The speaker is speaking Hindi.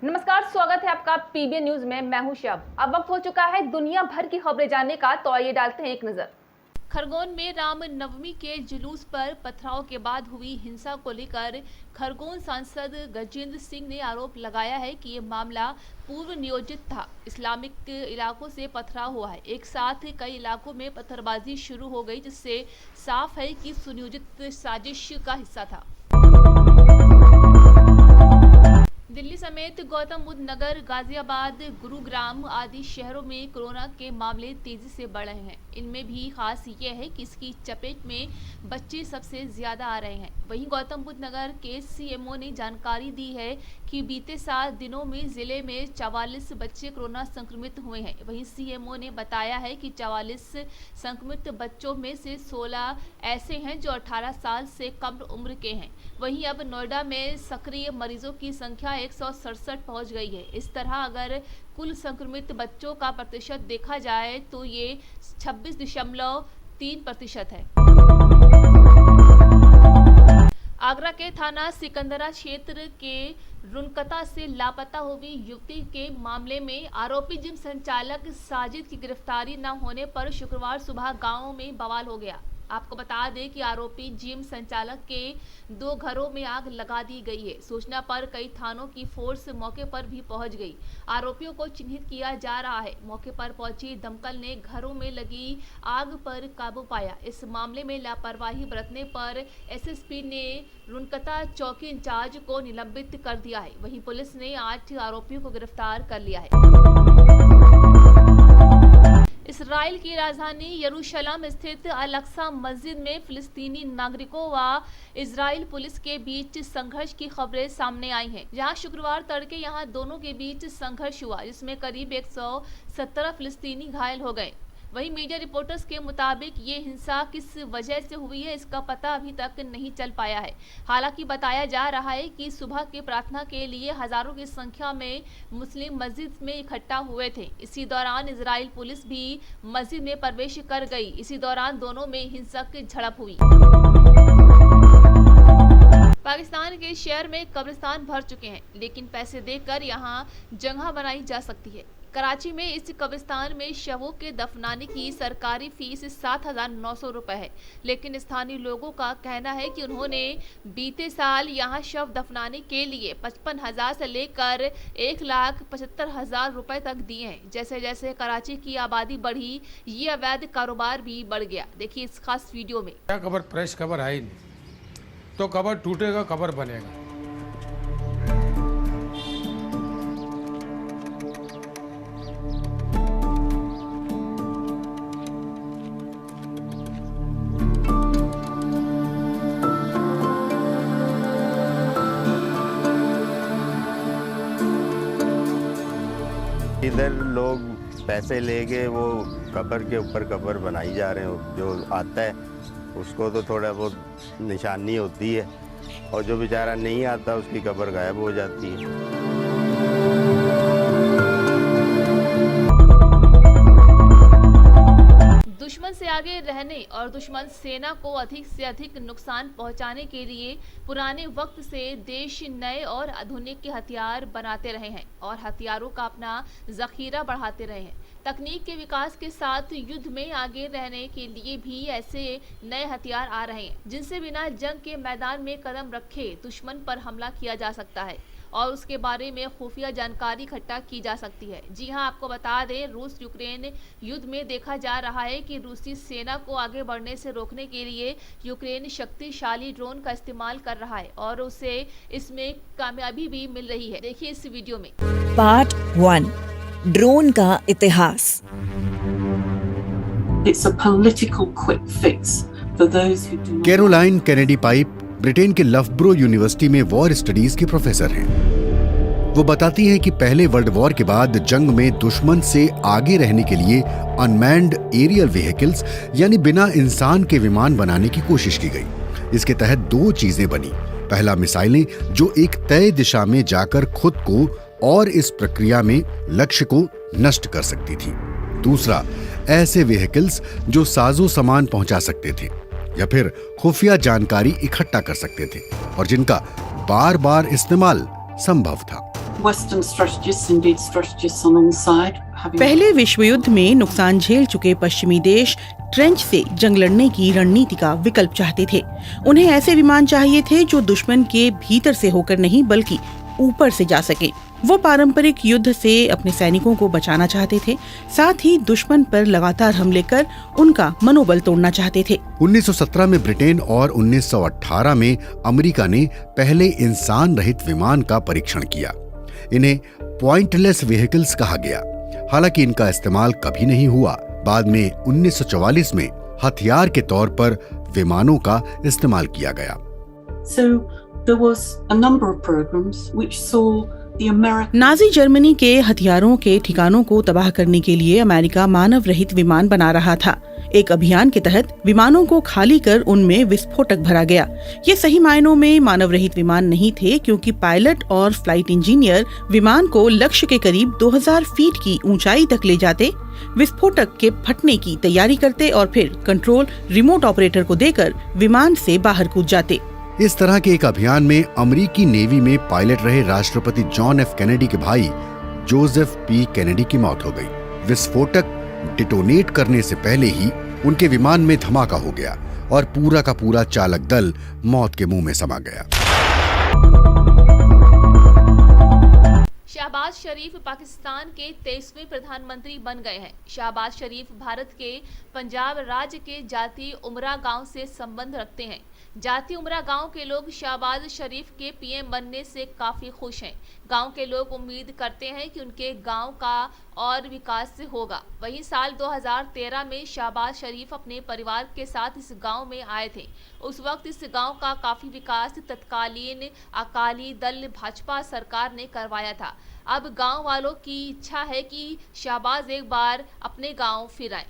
नमस्कार, स्वागत है आपका पीबीएन न्यूज में। मैं हूं शब। अब वक्त हो चुका है दुनिया भर की खबरें जानने का, तो आइए डालते हैं एक नजर। खरगोन में राम नवमी के जुलूस पर पथराव के बाद हुई हिंसा को लेकर खरगोन सांसद गजेंद्र सिंह ने आरोप लगाया है कि ये मामला पूर्व नियोजित था। इस्लामिक इलाकों से पथराव हुआ है। एक साथ कई इलाकों में पत्थरबाजी शुरू हो गई, जिससे साफ है कि सुनियोजित साजिश का हिस्सा था। दिल्ली समेत गौतम बुद्ध नगर, गाजियाबाद, गुरुग्राम आदि शहरों में कोरोना के मामले तेजी से बढ़ रहे हैं। इनमें भी खास ये है कि इसकी चपेट में बच्चे सबसे ज्यादा आ रहे हैं। वहीं गौतम बुद्ध नगर के सीएमओ ने जानकारी दी है कि बीते 7 दिनों में जिले में 44 बच्चे कोरोना संक्रमित हुए हैं। वहीं सीएमओ ने बताया है कि 44 संक्रमित बच्चों में से 16 ऐसे हैं जो 18 साल से कम उम्र के हैं। वहीं अब नोएडा में सक्रिय मरीजों की संख्या 167 पहुंच गई है। इस तरह अगर कुल संक्रमित बच्चों का प्रतिशत देखा जाए तो ये 26.3% है। आगरा के थाना सिकंदरा क्षेत्र के रुनकता से लापता हुई युवती के मामले में आरोपी जिम संचालक साजिद की गिरफ्तारी न होने पर शुक्रवार सुबह गांव में बवाल हो गया। आपको बता दें कि आरोपी जिम संचालक के 2 घरों में आग लगा दी गई है। सूचना पर कई थानों की फोर्स मौके पर भी पहुंच गई। आरोपियों को चिन्हित किया जा रहा है। मौके पर पहुंची दमकल ने घरों में लगी आग पर काबू पाया। इस मामले में लापरवाही बरतने पर एसएसपी ने रुनकता चौकी इंचार्ज को निलंबित कर दिया है। वहीं पुलिस ने 8 आरोपियों को गिरफ्तार कर लिया है। इस्राइल की राजधानी यरूशलेम स्थित अल-अक्सा मस्जिद में फिलिस्तीनी नागरिकों व इजराइल पुलिस के बीच संघर्ष की खबरें सामने आई हैं। जहां शुक्रवार तड़के यहां दोनों के बीच संघर्ष हुआ, जिसमें करीब 117 फिलिस्तीनी घायल हो गए। वहीं मीडिया रिपोर्टर्स के मुताबिक ये हिंसा किस वजह से हुई है, इसका पता अभी तक नहीं चल पाया है। हालांकि बताया जा रहा है कि सुबह के प्रार्थना के लिए हजारों की संख्या में मुस्लिम मस्जिद में इकट्ठा हुए थे। इसी दौरान इजराइल पुलिस भी मस्जिद में प्रवेश कर गई। इसी दौरान दोनों में हिंसक झड़प हुई। पाकिस्तान के शहर में कब्रिस्तान भर चुके हैं, लेकिन पैसे देकर यहां जगह बनाई जा सकती है। कराची में इस कब्रिस्तान में शवों के दफनाने की सरकारी फीस 7,900 रुपए है, लेकिन स्थानीय लोगों का कहना है कि उन्होंने बीते साल यहां शव दफनाने के लिए 55,000 से लेकर 1,75,000 रुपए तक दिए हैं। जैसे जैसे कराची की आबादी बढ़ी, ये अवैध कारोबार भी बढ़ गया। देखिए इस खास वीडियो में। क्या कबर फ्रेश कबर है ही नहीं, तो कबर टूटेगा, कबर बनेगा। इधर लोग पैसे लेके वो कब्र के ऊपर कब्र बनाई जा रहे हैं। जो आता है उसको तो थोड़ा बहुत निशानी होती है, और जो बेचारा नहीं आता उसकी कब्र गायब हो जाती है। दुश्मन से आगे रहने और दुश्मन सेना को अधिक से अधिक नुकसान पहुंचाने के लिए पुराने वक्त से देश नए और आधुनिक के हथियार बनाते रहे हैं और हथियारों का अपना जखीरा बढ़ाते रहे हैं। तकनीक के विकास के साथ युद्ध में आगे रहने के लिए भी ऐसे नए हथियार आ रहे हैं, जिनसे बिना जंग के मैदान में कदम रखे दुश्मन पर हमला किया जा सकता है और उसके बारे में खुफिया जानकारी इकट्ठा की जा सकती है। जी हां, आपको बता दें, रूस यूक्रेन युद्ध में देखा जा रहा है कि रूसी सेना को आगे बढ़ने से रोकने के लिए यूक्रेन शक्तिशाली ड्रोन का इस्तेमाल कर रहा है और उसे इसमें कामयाबी भी मिल रही है। देखिए इस वीडियो में। पार्ट 1, ड्रोन का इतिहास। It's a political quick fix for those who do not... Caroline Kennedy pipe Britain के लफब्रो यूनिवर्सिटी में वॉर स्टडीज की प्रोफेसर हैं। वो बताती हैं कि पहले वर्ल्ड वॉर के बाद जंग में दुश्मन से आगे रहने के लिए अनमैन्ड एरियल व्हीकल्स यानी बिना इंसान के विमान बनाने की कोशिश की गई। इसके तहत 2 चीजें बनी। पहला, मिसाइलें जो एक तय दिशा में जाकर खुद को और इस प्रक्रिया में लक्ष्य को नष्ट कर सकती थी। दूसरा, ऐसे व्हीकल्स जो साजो सामान पहुंचा सकते थे या फिर खुफिया जानकारी इकट्ठा कर सकते थे और जिनका बार बार इस्तेमाल संभव था। Western strategists, indeed strategists alongside, having पहले विश्व युद्ध में नुकसान झेल चुके पश्चिमी देश ट्रेंच से जंग लड़ने की रणनीति का विकल्प चाहते थे। उन्हें ऐसे विमान चाहिए थे जो दुश्मन के भीतर से होकर नहीं बल्कि ऊपर से जा सके। वो पारंपरिक युद्ध से अपने सैनिकों को बचाना चाहते थे, साथ ही दुश्मन पर लगातार हमले कर उनका मनोबल तोड़ना चाहते थे। 1917 में ब्रिटेन और 1918 में अमेरिका ने पहले इंसान रहित विमान का परीक्षण किया। इन्हें पॉइंटलेस व्हीकल्स कहा गया। हालांकि इनका इस्तेमाल कभी नहीं हुआ। बाद में 1944 में हथियार के तौर पर विमानों का इस्तेमाल किया गया। So there was a number of programs which saw the American Nazi Germany के हथियारों के ठिकानों को तबाह करने के लिए अमेरिका मानव रहित विमान बना रहा था। एक अभियान के तहत विमानों को खाली कर उनमें विस्फोटक भरा गया। ये सही मायनों में मानव रहित विमान नहीं थे, क्योंकि पायलट और फ्लाइट इंजीनियर विमान को लक्ष्य के करीब 2000 फीट की ऊंचाई तक ले जाते, विस्फोटक के फटने की तैयारी करते और फिर कंट्रोल रिमोट ऑपरेटर को देकर विमान से बाहर कूद जाते। इस तरह के एक अभियान में अमेरिकी नेवी में पायलट रहे राष्ट्रपति जॉन एफ कैनेडी के भाई जोसेफ पी कैनेडी की मौत हो गई। विस्फोटक डिटोनेट करने से पहले ही उनके विमान में धमाका हो गया और पूरा का पूरा चालक दल मौत के मुंह में समा गया। शहबाज शरीफ पाकिस्तान के 23वें प्रधानमंत्री बन गए हैं। शहबाज शरीफ भारत के पंजाब राज्य के जाती उमरा गांव से संबंध रखते हैं। जाती उमरा गांव के लोग शहबाज शरीफ के पीएम बनने से काफी खुश हैं। गांव के लोग उम्मीद करते हैं कि उनके गांव का और विकास होगा। वहीं साल 2013 में शहबाज शरीफ अपने परिवार के साथ इस गांव में आए थे। उस वक्त इस गांव का काफी विकास तत्कालीन अकाली दल भाजपा सरकार ने करवाया था। अब गांव वालों की इच्छा है कि शहबाज एक बार अपने गांव फिर आए।